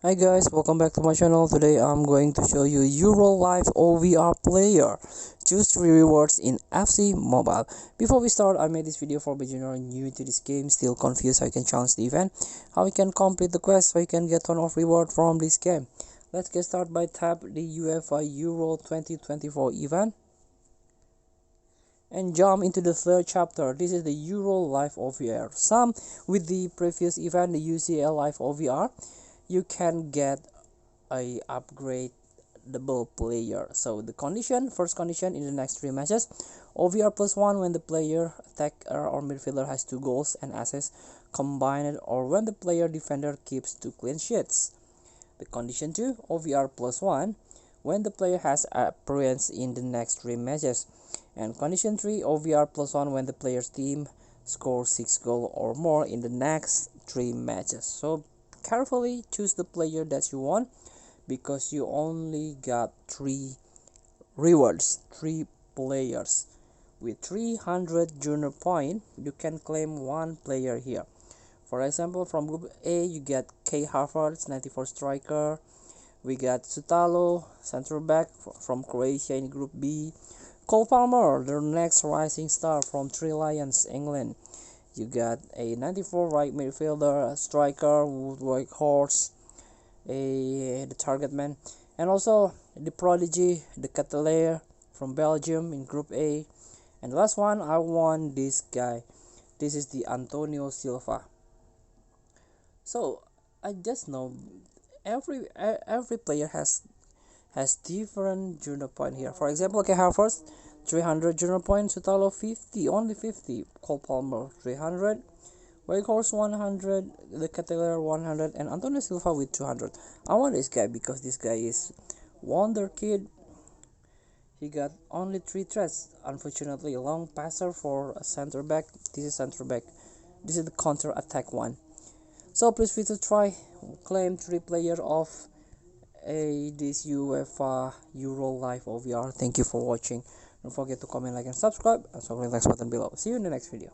Hi guys, welcome back to my channel. Today I'm going to show you Euro Live OVR player. Choose 3 rewards in FC Mobile. Before we start, I made this video for beginner new to this game, still confused how you can challenge the event, how you can complete the quest, so you can get ton of reward from this game. Let's get started by tap the UEFA Euro 2024 event and jump into the third chapter. This is the Euro Live OVR. Some with the previous event, the UCL Live OVR, you can get a upgradable player. So the first condition in the next 3 matches, OVR +1 when the player attacker or midfielder has 2 goals and assists combined, or when the player defender keeps 2 clean sheets. The condition 2, OVR +1 when the player has appearance in the next 3 matches. And condition 3, OVR +1 when the player's team scores 6 goals or more in the next 3 matches. So carefully choose the player that you want, because you only got 3 rewards, 3 players. With 300 junior point, you can claim 1 player here. For example, from group A, you get K Havertz, 94 striker. We got Sutalo, center back from Croatia in group B. Cole Palmer, the next rising star from Three Lions, England. You got a 94 right midfielder, a striker, Woodwork Horse, the target man, and also the prodigy, the Catalair from Belgium in Group A. And the last one, I want this guy. This is the Antonio Silva. So I just know every player has different junior point here. For example, okay, have first 300 junior points, Sutalo 50, only 50, Cole Palmer 300, Wakehorse 100, the Catalair 100, and Antonio Silva with 200. I want this guy because this guy is wonder kid. He got only 3 threats. Unfortunately, a long passer for a center back. This is center back. This is the counter attack one. So please feel to try claim 3 player of this UEFA Euro Live OVR. Thank you for watching. Don't forget to comment, like, and subscribe, and so click the next button below. See you in the next video.